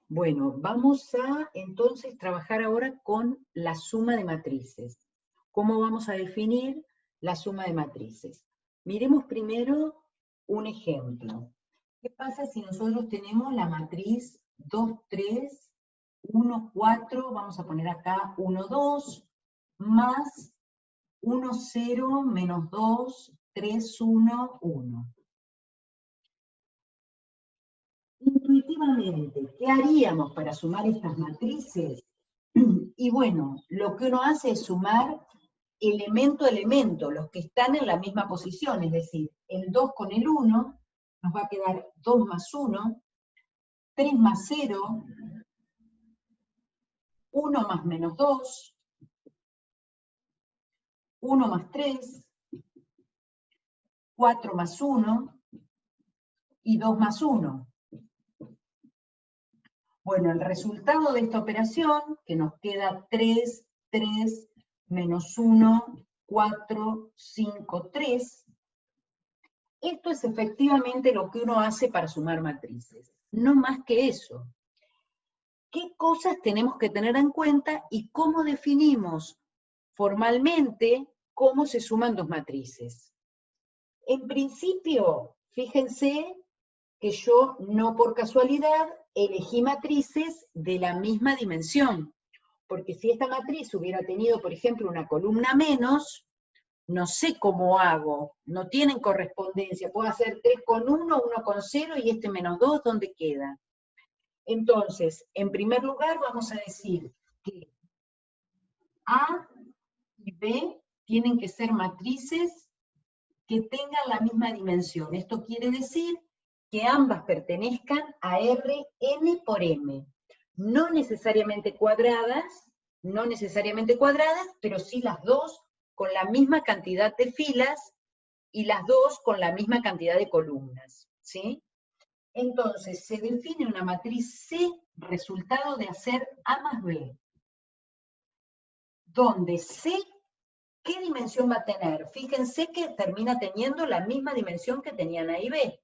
Bueno, vamos a entonces trabajar ahora con la suma de matrices. ¿Cómo vamos a definir la suma de matrices? Miremos primero un ejemplo. ¿Qué pasa si nosotros tenemos la matriz 2, 3, 1, 4, vamos a poner acá 1, 2, más 1, 0, menos 2, 3, 1, 1? Intuitivamente, ¿qué haríamos para sumar estas matrices? Y bueno, lo que uno hace es sumar elemento a elemento, los que están en la misma posición, es decir, el 2 con el 1, nos va a quedar 2 más 1, 3 más 0, 1 más menos 2, 1 más 3, 4 más 1 y 2 más 1. Bueno, el resultado de esta operación, que nos queda 3, 3, menos 1, 4, 5, 3, esto es efectivamente lo que uno hace para sumar matrices. No más que eso. ¿Qué cosas tenemos que tener en cuenta y cómo definimos formalmente cómo se suman dos matrices? En principio, fíjense que yo no por casualidad elegí matrices de la misma dimensión, porque si esta matriz hubiera tenido, por ejemplo, una columna menos, no sé cómo hago, no tienen correspondencia, puedo hacer 3 con 1, 1 con 0 y este menos 2, ¿dónde queda? Entonces, en primer lugar vamos a decir que A y B tienen que ser matrices que tengan la misma dimensión. Esto quiere decir que ambas pertenezcan a Rn por M. No necesariamente cuadradas, pero sí las dos con la misma cantidad de filas y las dos con la misma cantidad de columnas, ¿sí? Entonces, se define una matriz C resultado de hacer A más B, donde C, ¿qué dimensión va a tener? Fíjense que termina teniendo la misma dimensión que tenían A y B.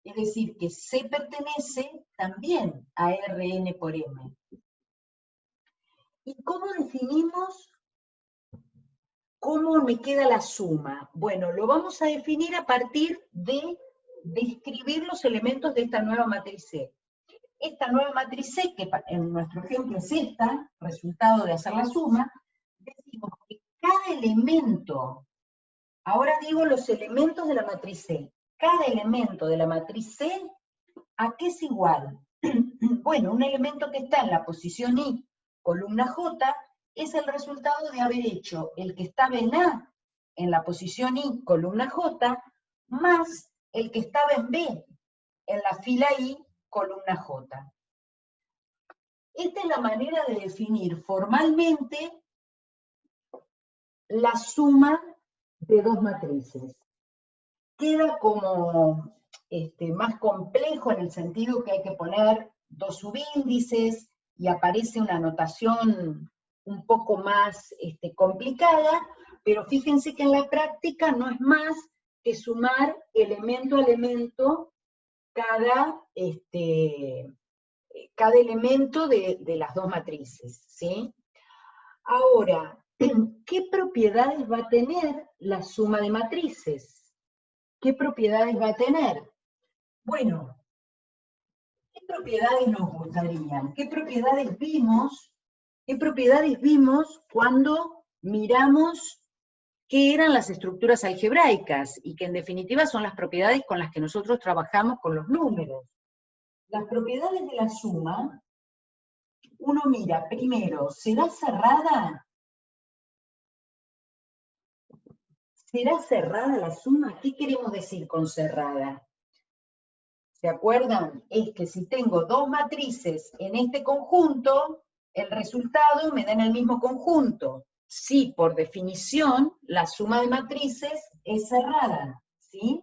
Es decir, que C pertenece también a Rn por M. ¿Y cómo definimos cómo me queda la suma? Bueno, lo vamos a definir a partir de describir los elementos de esta nueva matriz C. Esta nueva matriz C, que en nuestro ejemplo es esta, resultado de hacer la suma, decimos que cada elemento, ahora digo los elementos de la matriz C, cada elemento de la matriz C, ¿a qué es igual? Bueno, un elemento que está en la posición I, columna J, es el resultado de haber hecho el que estaba en A, en la posición I, columna J, más el que estaba en B, en la fila I, columna J. Esta es la manera de definir formalmente la suma de dos matrices. Queda como más complejo en el sentido que hay que poner dos subíndices y aparece una notación un poco más complicada, pero fíjense que en la práctica no es más que sumar elemento a elemento cada elemento de las dos matrices, ¿sí? Ahora, ¿qué propiedades va a tener la suma de matrices? ¿Qué propiedades va a tener? Bueno, ¿qué propiedades nos gustarían? ¿Qué propiedades vimos? ¿Qué propiedades vimos cuando miramos qué eran las estructuras algebraicas? Y que en definitiva son las propiedades con las que nosotros trabajamos con los números. Las propiedades de la suma, uno mira, primero, ¿será cerrada? ¿Será cerrada la suma? ¿Qué queremos decir con cerrada? ¿Se acuerdan? Es que si tengo dos matrices en este conjunto, el resultado me da en el mismo conjunto. Sí, por definición, la suma de matrices es cerrada, ¿sí?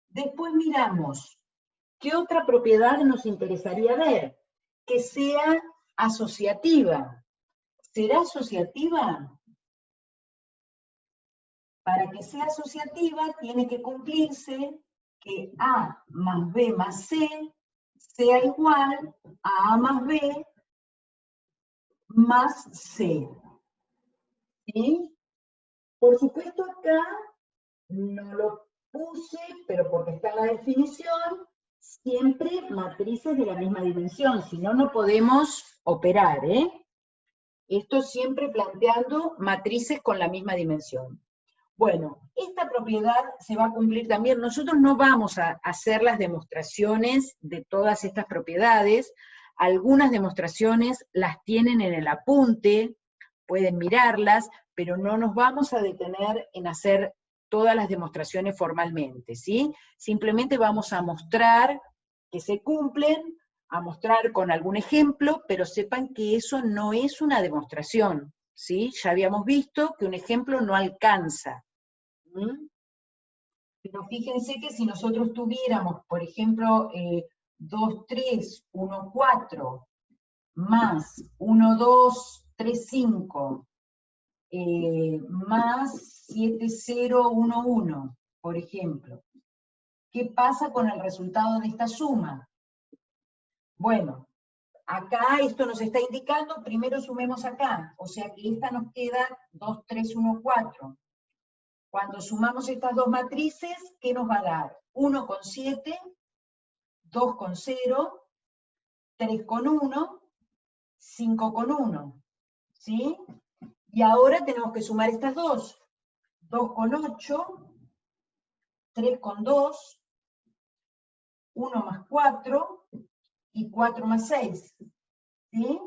Después miramos, ¿qué otra propiedad nos interesaría ver? Que sea asociativa. ¿Será asociativa? Para que sea asociativa tiene que cumplirse que A más B más C sea igual a A más B más C. ¿Sí? Por supuesto acá no lo puse, pero porque está en la definición, siempre matrices de la misma dimensión, si no, no podemos operar, ¿eh? Esto siempre planteando matrices con la misma dimensión. Bueno, esta propiedad se va a cumplir también. Nosotros no vamos a hacer las demostraciones de todas estas propiedades. Algunas demostraciones las tienen en el apunte, pueden mirarlas, pero no nos vamos a detener en hacer todas las demostraciones formalmente, ¿sí? Simplemente vamos a mostrar que se cumplen, a mostrar con algún ejemplo, pero sepan que eso no es una demostración, ¿sí? Ya habíamos visto que un ejemplo no alcanza. ¿Mm? Pero fíjense que si nosotros tuviéramos, por ejemplo, 2, 3, 1, 4, más 1, 2, 3, 5, más 7, 0, 1, 1, por ejemplo. ¿Qué pasa con el resultado de esta suma? Bueno, acá esto nos está indicando, primero sumemos acá, o sea que esta nos queda 2, 3, 1, 4. Cuando sumamos estas dos matrices, ¿qué nos va a dar? 1 con 7, 2 con 0, 3 con 1, 5 con 1. ¿Sí? Y ahora tenemos que sumar estas dos. 2 con 8, 3 con 2, 1 más 4 y 4 más 6. ¿Sí?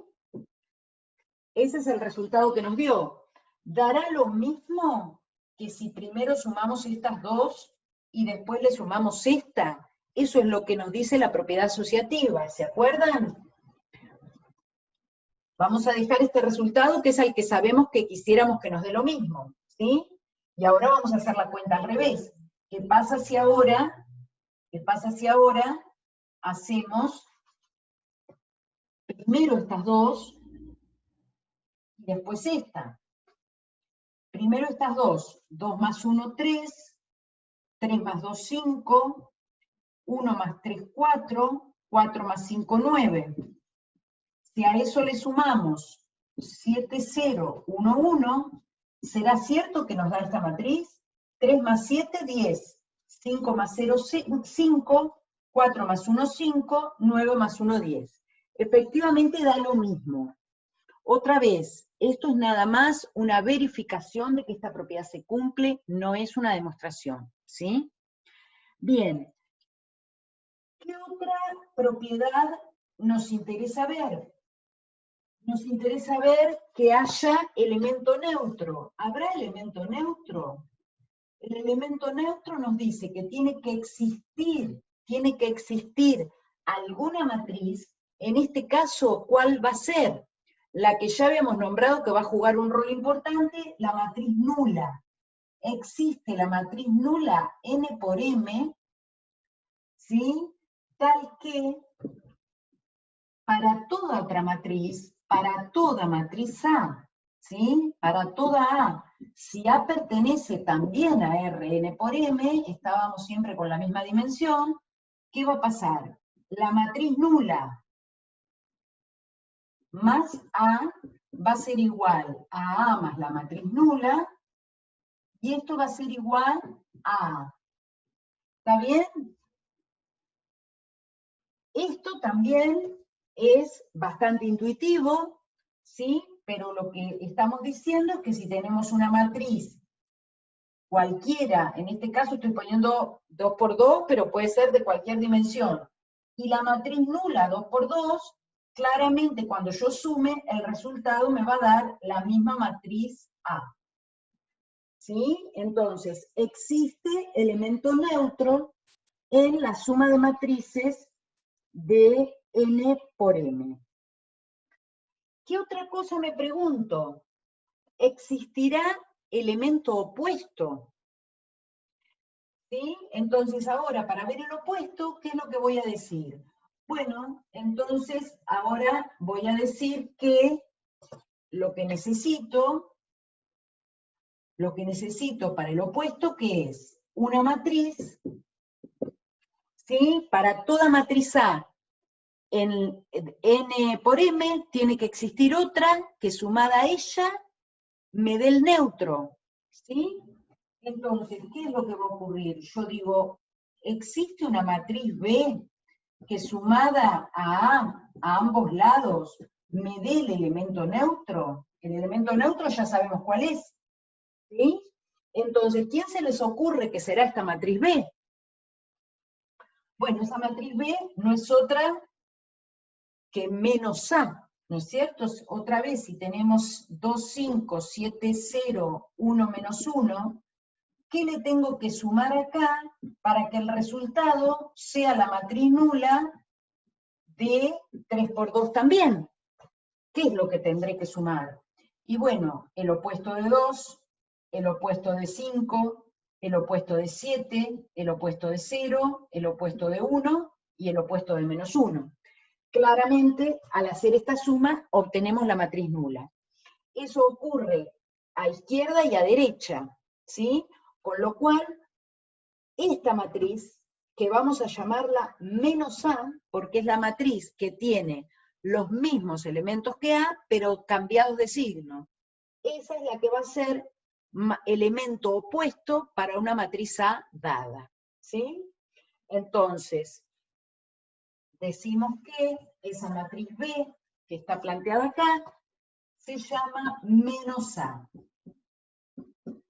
Ese es el resultado que nos dio. ¿Dará lo mismo que si primero sumamos estas dos y después le sumamos esta? Eso es lo que nos dice la propiedad asociativa, ¿se acuerdan? Vamos a dejar este resultado que es el que sabemos que quisiéramos que nos dé lo mismo, ¿sí? Y ahora vamos a hacer la cuenta al revés. ¿Qué pasa si ahora hacemos primero estas dos y después esta? Primero estas dos, 2 más 1, 3, 3 más 2, 5, 1 más 3, 4, 4 más 5, 9. Si a eso le sumamos 7, 0, 1, 1, ¿será cierto que nos da esta matriz? 3 más 7, 10. 5 más 0, 5. 4 más 1, 5. 9 más 1, 10. Efectivamente da lo mismo. Otra vez, esto es nada más una verificación de que esta propiedad se cumple, no es una demostración, ¿sí? Bien. ¿Qué otra propiedad nos interesa ver? Nos interesa ver que haya elemento neutro. ¿Habrá elemento neutro? El elemento neutro nos dice que tiene que existir alguna matriz. En este caso, ¿cuál va a ser? La que ya habíamos nombrado que va a jugar un rol importante, la matriz nula. Existe la matriz nula n por m, ¿sí? Tal que para toda otra matriz, para toda matriz A, ¿sí? Para toda A, si A pertenece también a Rn por M, estábamos siempre con la misma dimensión, ¿qué va a pasar? La matriz nula más A va a ser igual a A más la matriz nula, y esto va a ser igual a A. ¿Está bien? Esto también es bastante intuitivo, ¿sí? Pero lo que estamos diciendo es que si tenemos una matriz cualquiera, en este caso estoy poniendo 2 por 2, pero puede ser de cualquier dimensión, y la matriz nula 2 por 2, claramente cuando yo sume, el resultado me va a dar la misma matriz A. ¿Sí? Entonces, existe elemento neutro en la suma de matrices de n por m. ¿Qué otra cosa me pregunto? ¿Existirá elemento opuesto? ¿Sí? Entonces ahora, para ver el opuesto, ¿qué es lo que voy a decir? Bueno, entonces ahora voy a decir que lo que necesito para el opuesto, ¿qué es? Una matriz, ¿sí? Para toda matriz A en n por m tiene que existir otra que sumada a ella me dé el neutro, ¿sí? Entonces, ¿qué es lo que va a ocurrir? Yo digo, ¿existe una matriz B que sumada a ambos lados me dé el elemento neutro? El elemento neutro ya sabemos cuál es, ¿sí? Entonces, ¿quién se les ocurre que será esta matriz B? Bueno, esa matriz B no es otra que menos A, ¿no es cierto? Otra vez, si tenemos 2, 5, 7, 0, 1, menos 1, ¿qué le tengo que sumar acá para que el resultado sea la matriz nula de 3 por 2 también? ¿Qué es lo que tendré que sumar? Y bueno, el opuesto de 2, el opuesto de 5, el opuesto de 7, el opuesto de 0, el opuesto de 1 y el opuesto de menos 1. Claramente, al hacer esta suma, obtenemos la matriz nula. Eso ocurre a izquierda y a derecha, ¿sí? Con lo cual, esta matriz, que vamos a llamarla menos A, porque es la matriz que tiene los mismos elementos que A, pero cambiados de signo. Esa es la que va a ser elemento opuesto para una matriz A dada, ¿sí? Entonces, decimos que esa matriz B, que está planteada acá, se llama menos A,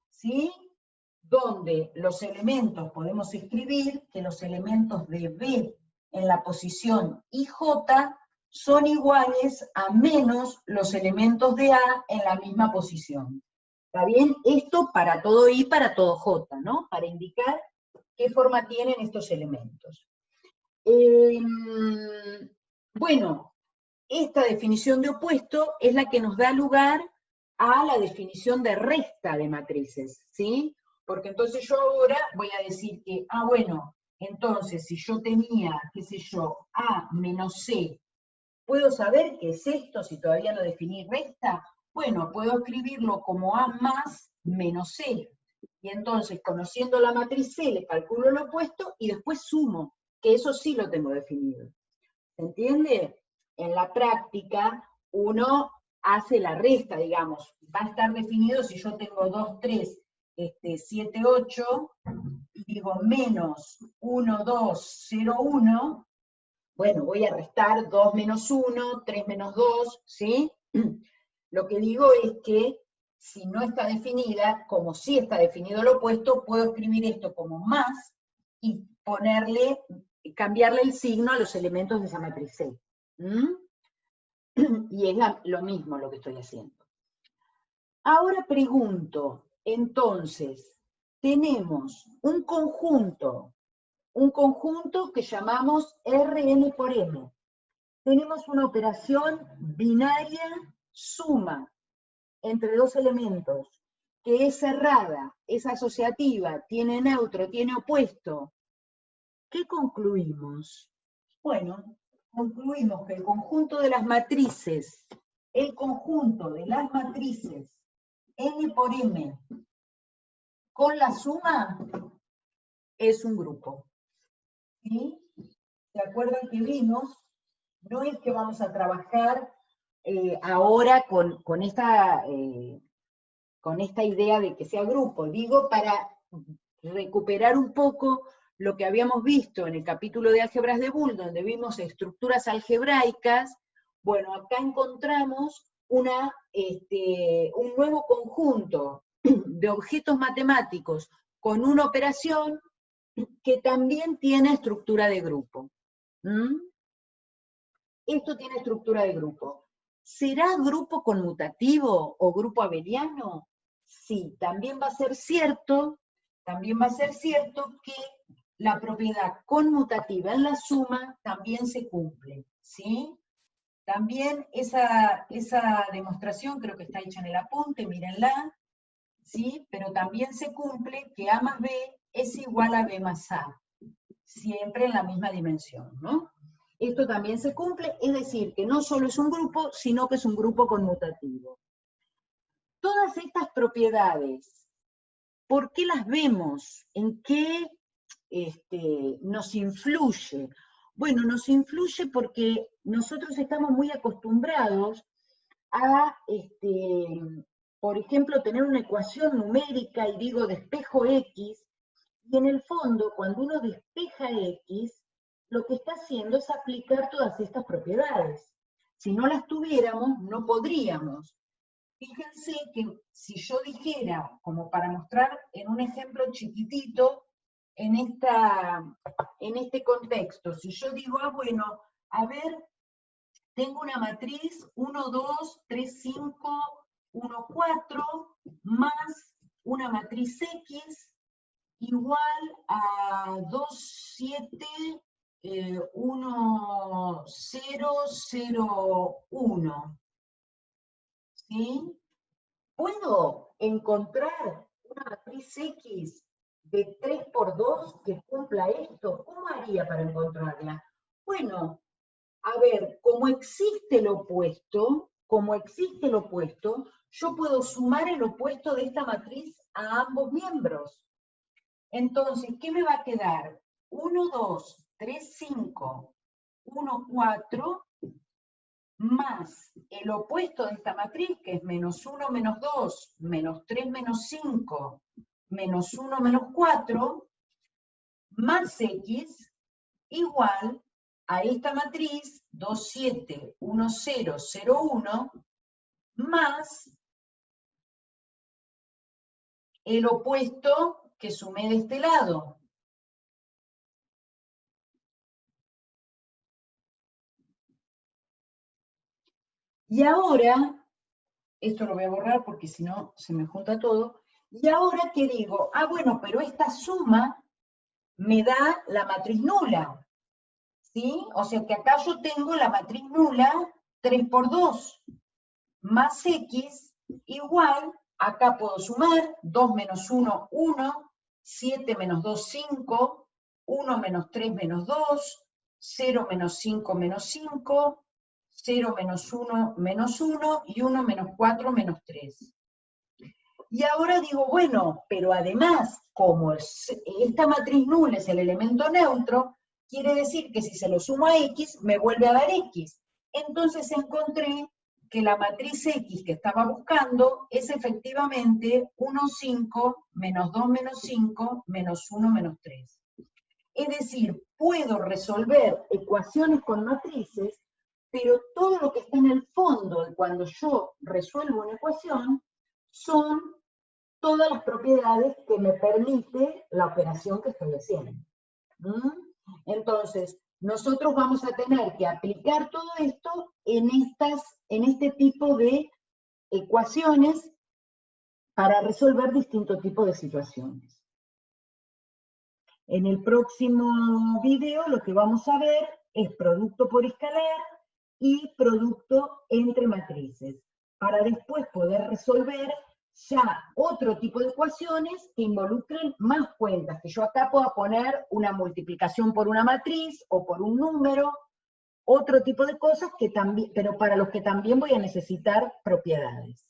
¿sí? Donde los elementos, podemos escribir que los elementos de B en la posición IJ son iguales a menos los elementos de A en la misma posición. ¿Está bien? Esto para todo I, para todo J, ¿no? Para indicar qué forma tienen estos elementos. Bueno, esta definición de opuesto es la que nos da lugar a la definición de resta de matrices, ¿sí? Porque entonces yo ahora voy a decir que, bueno, entonces si yo tenía, qué sé yo, A menos C, ¿puedo saber qué es esto si todavía no definí resta? Bueno, puedo escribirlo como A más menos C. Y entonces, conociendo la matriz C, le calculo el opuesto y después sumo, que eso sí lo tengo definido. ¿Se entiende? En la práctica, uno hace la resta, digamos. Va a estar definido si yo tengo 2, 3, 7, 8, y digo menos 1, 2, 0, 1, bueno, voy a restar 2 menos 1, 3 menos 2, ¿sí? Lo que digo es que si no está definida, como sí está definido el opuesto, puedo escribir esto como más y cambiarle el signo a los elementos de esa matriz C. Y es lo mismo lo que estoy haciendo. Ahora pregunto, entonces, tenemos un conjunto que llamamos Rn por M. Tenemos una operación binaria suma entre dos elementos, que es cerrada, es asociativa, tiene neutro, tiene opuesto. ¿Qué concluimos? Bueno, concluimos que el conjunto de las matrices N por M con la suma es un grupo. ¿Sí? ¿Se acuerdan que vimos? No es que vamos a trabajar ahora con esta idea de que sea grupo, digo para recuperar un poco lo que habíamos visto en el capítulo de álgebras de Boole, donde vimos estructuras algebraicas. Bueno, acá encontramos un nuevo conjunto de objetos matemáticos con una operación que también tiene estructura de grupo. Esto tiene estructura de grupo. ¿Será grupo conmutativo o grupo abeliano? Sí, también va a ser cierto que la propiedad conmutativa en la suma también se cumple, ¿sí? También esa demostración creo que está hecha en el apunte, mírenla, ¿sí? Pero también se cumple que A más B es igual a B más A, siempre en la misma dimensión, ¿no? Esto también se cumple, es decir, que no solo es un grupo, sino que es un grupo conmutativo. Todas estas propiedades, ¿por qué las vemos? ¿En qué nos influye? Bueno, nos influye porque nosotros estamos muy acostumbrados a, por ejemplo, tener una ecuación numérica y digo despejo X, y en el fondo, cuando uno despeja X, lo que está haciendo es aplicar todas estas propiedades. Si no las tuviéramos, no podríamos. Fíjense que si yo dijera, como para mostrar en un ejemplo chiquitito, en este contexto, si yo digo, bueno, a ver, tengo una matriz 1, 2, 3, 5, 1, 4, más una matriz X igual a 2, 7, 1, 0, 0, 1. ¿Sí? ¿Puedo encontrar una matriz X de 3 por 2 que cumpla esto? ¿Cómo haría para encontrarla? Bueno, a ver, como existe el opuesto, yo puedo sumar el opuesto de esta matriz a ambos miembros. Entonces, ¿qué me va a quedar? 1, 2, 3, 5, 1, 4, más el opuesto de esta matriz, que es menos 1, menos 2, menos 3, menos 5, menos 1, menos 4, más X, igual a esta matriz 2, 7, 1, 0, 0, 1, más el opuesto que sumé de este lado. Y ahora, esto lo voy a borrar porque si no se me junta todo, y ahora que digo, bueno, pero esta suma me da la matriz nula, ¿sí? O sea que acá yo tengo la matriz nula 3 por 2, más X, igual, acá puedo sumar, 2 menos 1, 1, 7 menos 2, 5, 1 menos 3, menos 2, 0 menos 5, menos 5, 0 menos 1, menos 1, y 1 menos 4, menos 3. Y ahora digo, bueno, pero además, como esta matriz nula es el elemento neutro, quiere decir que si se lo sumo a X, me vuelve a dar X. Entonces encontré que la matriz X que estaba buscando es efectivamente 1, 5, menos 2, menos 5, menos 1, menos 3. Es decir, puedo resolver ecuaciones con matrices, pero todo lo que está en el fondo de cuando yo resuelvo una ecuación son todas las propiedades que me permite la operación que estoy haciendo. Entonces, nosotros vamos a tener que aplicar todo esto en este tipo de ecuaciones para resolver distintos tipos de situaciones. En el próximo video lo que vamos a ver es producto por escalar y producto entre matrices, para después poder resolver ya otro tipo de ecuaciones que involucren más cuentas, que yo acá pueda poner una multiplicación por una matriz o por un número, otro tipo de cosas que también, pero para los que también voy a necesitar propiedades.